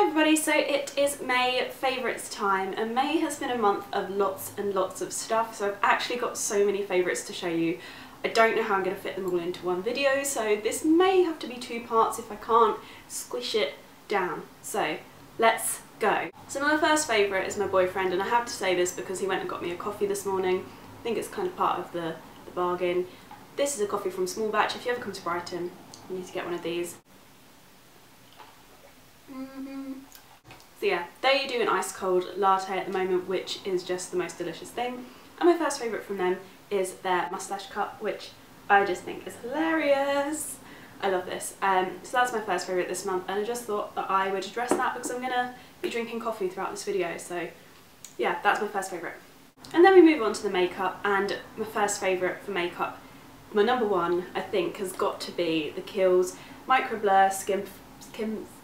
Hi everybody, so it is May favourites time, and May has been a month of lots and lots of stuff, so I've actually got so many favourites to show you. I don't know how I'm going to fit them all into one video, so this may have to be two parts if I can't squish it down. So let's go. So my first favourite is my boyfriend, and I have to say this because he went and got me a coffee this morning. I think it's kind of part of the bargain. This is a coffee from Small Batch. If you ever come to Brighton, you need to get one of these. So yeah, they do an ice cold latte at the moment, which is just the most delicious thing. And my first favourite from them is their moustache cup, which I just think is hilarious. I love this. So that's my first favourite this month, and I just thought that I would address that because I'm going to be drinking coffee throughout this video. So yeah, that's my first favourite. And then we move on to the makeup, and my first favourite for makeup, my number one, I think, has got to be the Kiehl's Micro Blur Skin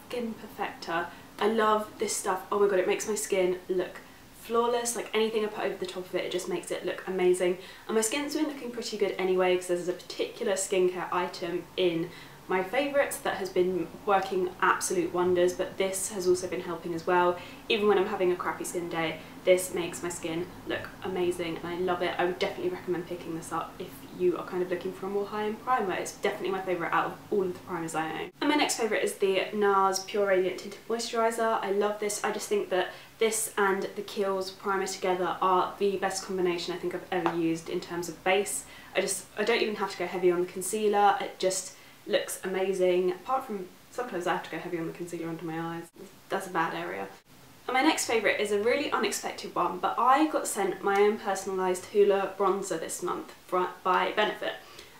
Perfector. I love this stuff. Oh my god, it makes my skin look flawless. Like anything I put over the top of it, it just makes it look amazing. And my skin's been looking pretty good anyway because there's a particular skincare item in my favourites that has been working absolute wonders, but this has also been helping as well. Even when I'm having a crappy skin day, this makes my skin look amazing and I love it. I would definitely recommend picking this up if you are kind of looking for a more high-end primer. It's definitely my favourite out of all of the primers I own. And my next favourite is the Nars Pure Radiant Tinted Moisturiser. I love this. I just think that this and the Kiehl's primer together are the best combination I think I've ever used in terms of base. I don't even have to go heavy on the concealer. It just looks amazing. Apart from sometimes I have to go heavy on the concealer under my eyes. That's a bad area. And my next favourite is a really unexpected one, but I got sent my own personalised Hoola bronzer this month by Benefit.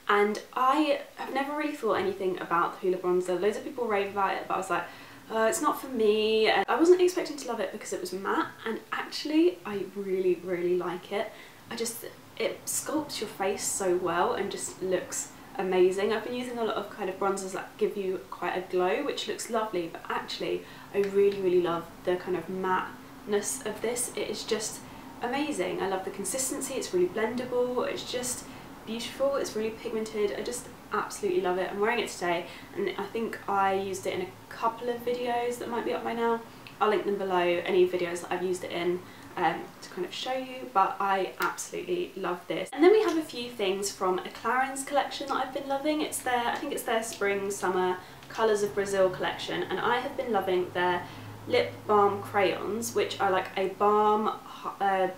And I have never really thought anything about the Hoola bronzer. Loads of people rave about it, but I was like, it's not for me. And I wasn't expecting to love it because it was matte, and actually I really, really like it. It sculpts your face so well and just looks amazing. I've been using a lot of kind of bronzers that give you quite a glow, which looks lovely, but actually I really, really love the kind of matteness of this. It is just amazing. I love the consistency, it's really blendable, it's just beautiful, it's really pigmented. I just absolutely love it. I'm wearing it today, and I think I used it in a couple of videos that might be up by now. I'll link them below, any videos that I've used it in, to kind of show you, but I absolutely love this. And then we have a few things from a Clarins collection that I've been loving. I think it's their Spring Summer Colours of Brazil collection, and I have been loving their lip balm crayons, which are like a balm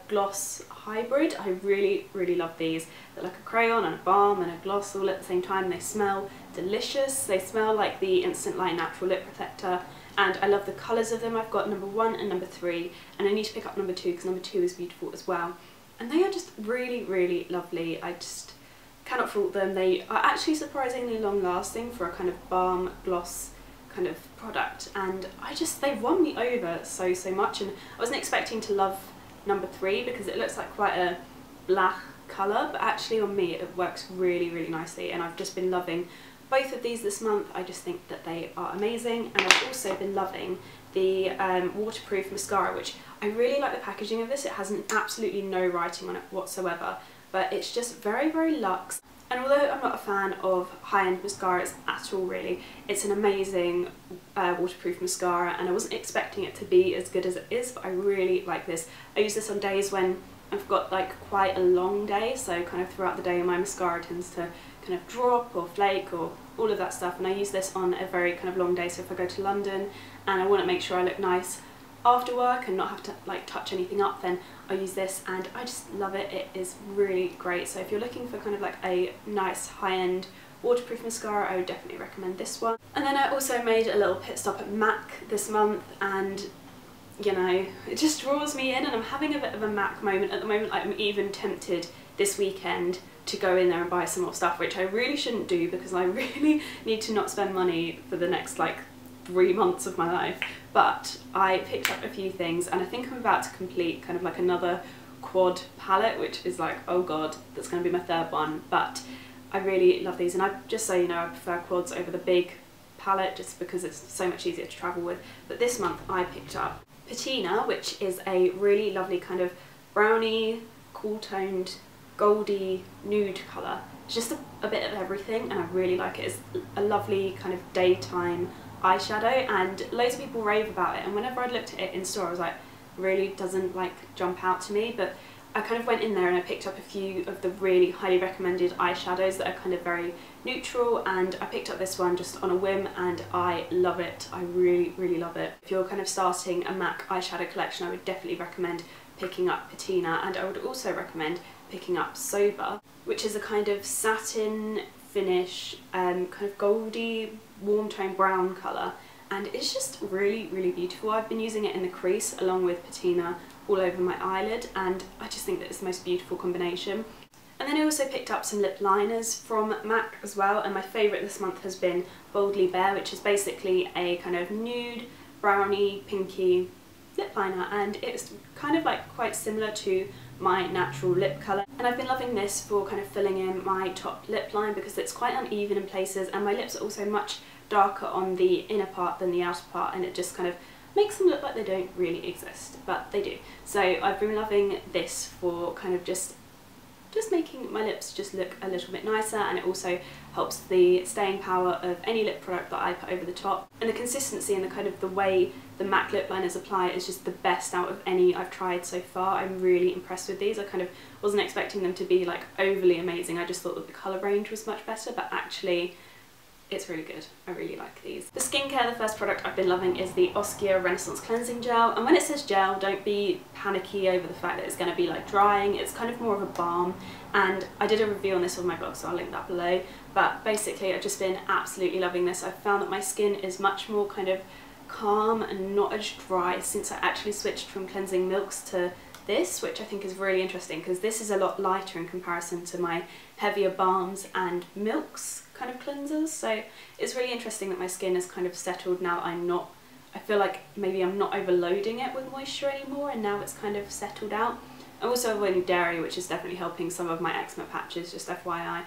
gloss hybrid. I really, really love these. They're like a crayon and a balm and a gloss all at the same time. They smell delicious. They smell like the Instant Light Natural Lip Protector, and I love the colours of them. I've got number 1 and number 3, and I need to pick up number 2 because number 2 is beautiful as well. And they are just really, really lovely. I just cannot fault them. They are actually surprisingly long lasting for a kind of balm gloss kind of product, and they've won me over so much. And I wasn't expecting to love number 3 because it looks like quite a black colour, but actually on me it works really, really nicely, and I've just been loving both of these this month. I just think that they are amazing. And I've also been loving the waterproof mascara, which I really like the packaging of this. It has absolutely no writing on it whatsoever, but it's just very, very luxe. And although I'm not a fan of high-end mascaras at all really, it's an amazing waterproof mascara, and I wasn't expecting it to be as good as it is, but I really like this. I use this on days when I've got like quite a long day, so kind of throughout the day my mascara tends to kind of drop or flake or all of that stuff, and I use this on a very kind of long day. So if I go to London and I want to make sure I look nice after work and not have to like touch anything up, then I use this, and I just love it. It is really great. So if you're looking for kind of like a nice high-end waterproof mascara, I would definitely recommend this one. And then I also made a little pit stop at MAC this month, and you know, it just draws me in, and I'm having a bit of a MAC moment at the moment. I'm even tempted this weekend to go in there and buy some more stuff, which I really shouldn't do because I really need to not spend money for the next like 3 months of my life. But I picked up a few things, and I think I'm about to complete kind of like another quad palette, which is like, oh god, that's going to be my 3rd one. But I really love these, and just so you know, I prefer quads over the big palette just because it's so much easier to travel with. But this month I picked up Patina, which is a really lovely kind of brownie, cool toned, goldy nude colour. It's just a bit of everything, and I really like it. It's a lovely kind of daytime eyeshadow, and loads of people rave about it, and whenever I looked at it in store I was like, really doesn't like jump out to me. But I kind of went in there and I picked up a few of the really highly recommended eyeshadows that are kind of very neutral, and I picked up this one just on a whim and I love it. I really love it. If you're kind of starting a MAC eyeshadow collection, I would definitely recommend picking up Patina, and I would also recommend picking up Soba, which is a kind of satin finish, kind of goldy warm tone brown colour, and it's just really beautiful. I've been using it in the crease along with Patina all over my eyelid, and I just think that it's the most beautiful combination. And then I also picked up some lip liners from MAC as well, and my favourite this month has been Boldly Bare, which is basically a kind of nude, browny, pinky lip liner, and it's kind of like quite similar to my natural lip colour. And I've been loving this for kind of filling in my top lip line because it's quite uneven in places, and my lips are also much darker on the inner part than the outer part, and it just kind of makes them look like they don't really exist, but they do. So I've been loving this for kind of just making my lips just look a little bit nicer, and it also helps the staying power of any lip product that I put over the top. And the consistency and the kind of the way the MAC lip liners apply is just the best out of any I've tried so far. I'm really impressed with these. I kind of wasn't expecting them to be like overly amazing. I just thought that the colour range was much better, but actually it's really good. I really like these. For skincare, the first product I've been loving is the Oskia Renaissance Cleansing Gel, and when it says gel, don't be panicky over the fact that it's going to be like drying. It's kind of more of a balm, and I did a review on this on my blog, so I'll link that below. But basically I've just been absolutely loving this. I've found that my skin is much more kind of calm and not as dry since I actually switched from cleansing milks to this, which I think is really interesting because this is a lot lighter in comparison to my heavier balms and milks kind of cleansers. So it's really interesting that my skin is kind of settled now. I feel like maybe I'm not overloading it with moisture anymore, and now it's kind of settled out. I'm also avoiding dairy, which is definitely helping some of my eczema patches, just FYI.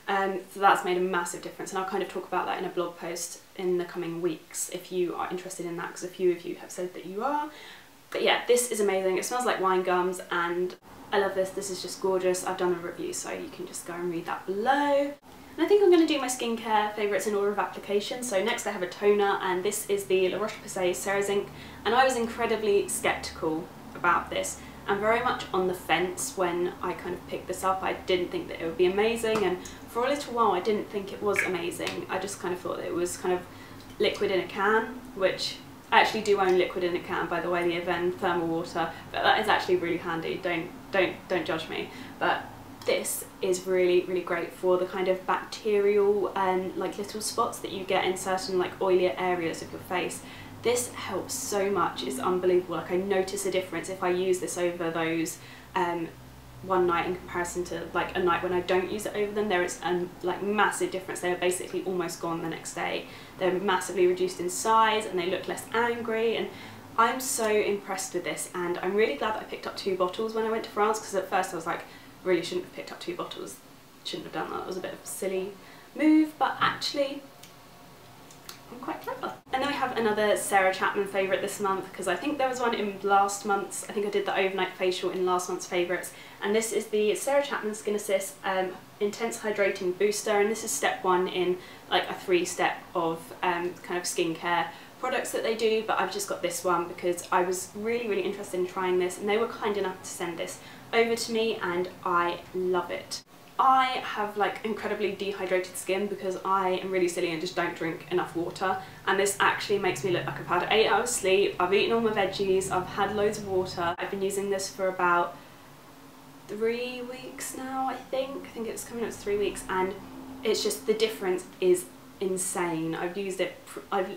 So that's made a massive difference, and I'll kind of talk about that in a blog post in the coming weeks if you are interested in that, because a few of you have said that you are. But yeah, this is amazing. It smells like wine gums and I love this. This is just gorgeous. I've done a review, so you can just go and read that below. And I think I'm going to do my skincare favourites in order of application. So next I have a toner, and this is the La Roche-Posay Cerazinc, and I was incredibly sceptical about this and very much on the fence when I kind of picked this up. I didn't think that it would be amazing, and for a little while I didn't think it was amazing. I just kind of thought that it was kind of liquid in a can, which I actually do own liquid in a can, by the way, the Aven thermal water, but that is actually really handy. Don't judge me. But this is really great for the kind of bacterial and like little spots that you get in certain like oilier areas of your face. This helps so much. It's unbelievable. Like, I notice a difference if I use this over those one night in comparison to like a night when I don't use it over them. There is a like massive difference. They are basically almost gone the next day. They're massively reduced in size and they look less angry, and I'm so impressed with this, and I'm really glad that I picked up 2 bottles when I went to France, because at first I was like, really shouldn't have picked up 2 bottles, shouldn't have done that, it was a bit of a silly move, but actually I'm quite clever. And then we have another Sarah Chapman favourite this month, because I think there was one in last month's, I think I did the overnight facial in last month's favourites, and this is the Sarah Chapman Skin Assist Intense Hydrating Booster, and this is step 1 in like a 3-step of kind of skincare products that they do, but I've just got this one because I was really interested in trying this, and they were kind enough to send this over to me, and I love it. I have like incredibly dehydrated skin because I am really silly and just don't drink enough water, and this actually makes me look like I've had 8 hours sleep, I've eaten all my veggies, I've had loads of water. I've been using this for about 3 weeks now, I think it was coming up to 3 weeks, and it's just, the difference is insane. I've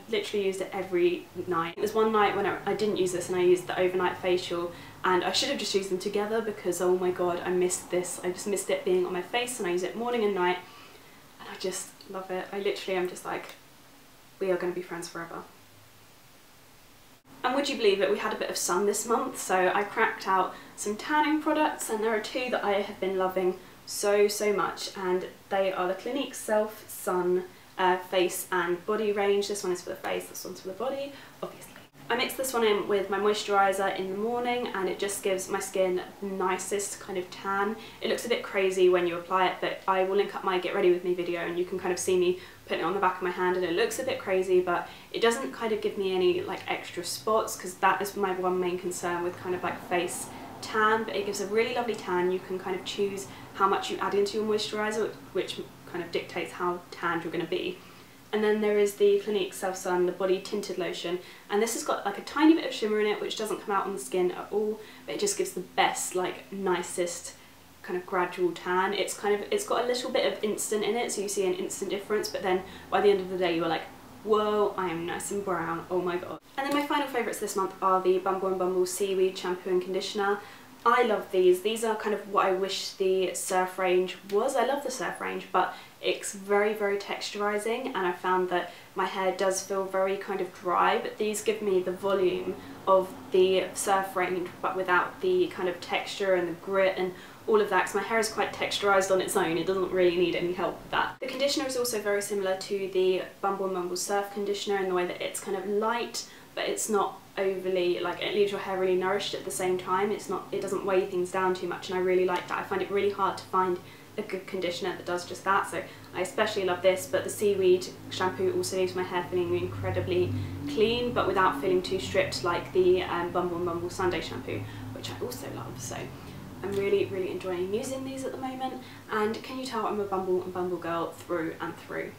literally used it every night. There's one night when I didn't use this and I used the overnight facial, and I should have just used them together because oh my god, I missed this. I just missed it being on my face, and I use it morning and night, and I just love it. I literally am just like, we are going to be friends forever. And would you believe it, we had a bit of sun this month, so I cracked out some tanning products, and there are 2 that I have been loving so much, and they are the Clinique Self Sun face and body range. This one is for the face, this one's for the body, obviously. I mix this one in with my moisturiser in the morning and it just gives my skin the nicest kind of tan. It looks a bit crazy when you apply it, but I will link up my get ready with me video and you can kind of see me putting it on the back of my hand, and it looks a bit crazy, but it doesn't kind of give me any like extra spots, because that is my one main concern with kind of like face tan. But it gives a really lovely tan. You can kind of choose how much you add into your moisturiser, which kind of dictates how tanned you're going to be. And then there is the Clinique Self Sun, the Body Tinted Lotion, and this has got like a tiny bit of shimmer in it which doesn't come out on the skin at all, but it just gives the best, like nicest kind of gradual tan. It's got a little bit of instant in it, so you see an instant difference, but then by the end of the day you're like, whoa, I am nice and brown, oh my god. And then my final favourites this month are the Bumble and Bumble Seaweed Shampoo and Conditioner. I love these. These are kind of what I wish the Surf range was. I love the Surf range, but it's very, very texturizing, and I found that my hair does feel very kind of dry, but these give me the volume of the Surf range, but without the kind of texture and the grit and all of that, because my hair is quite texturized on its own. It doesn't really need any help with that. The conditioner is also very similar to the Bumble and Bumble Surf conditioner in the way that it's kind of light, but it's not overly, like, it leaves your hair really nourished at the same time. It doesn't weigh things down too much, and I really like that. I find it really hard to find a good conditioner that does just that, so I especially love this. But the seaweed shampoo also leaves my hair feeling incredibly clean, but without feeling too stripped like the Bumble and Bumble Sunday shampoo, which I also love. So I'm really, really enjoying using these at the moment, and can you tell I'm a Bumble and Bumble girl through and through?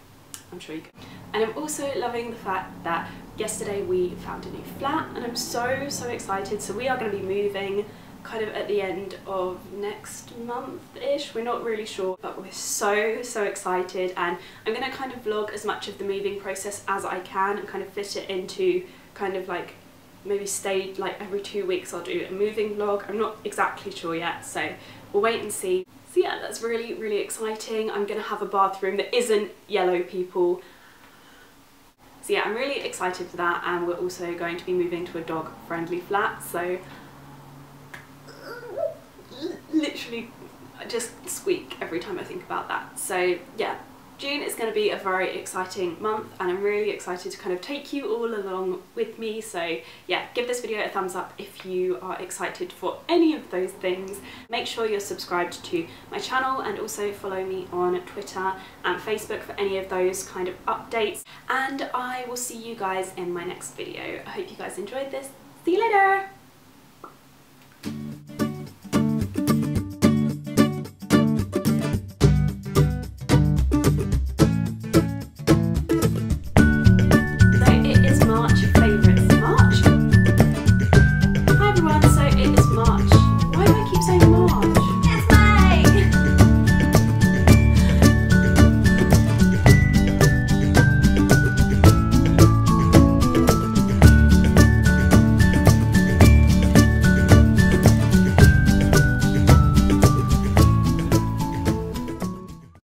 I'm sure you can. And I'm also loving the fact that yesterday we found a new flat, and I'm so excited. So we are going to be moving kind of at the end of next month-ish. We're not really sure, but we're so excited, and I'm going to kind of vlog as much of the moving process as I can and kind of fit it into kind of like maybe stay like every 2 weeks I'll do a moving vlog. I'm not exactly sure yet, so we'll wait and see. So yeah, that's really, really exciting. I'm going to have a bathroom that isn't yellow, people. So yeah, I'm really excited for that, and we're also going to be moving to a dog-friendly flat, so literally I just squeak every time I think about that. So yeah, June is going to be a very exciting month, and I'm really excited to kind of take you all along with me. So yeah, give this video a thumbs up if you are excited for any of those things. Make sure you're subscribed to my channel, and also follow me on Twitter and Facebook for any of those kind of updates, and I will see you guys in my next video. I hope you guys enjoyed this. See you later!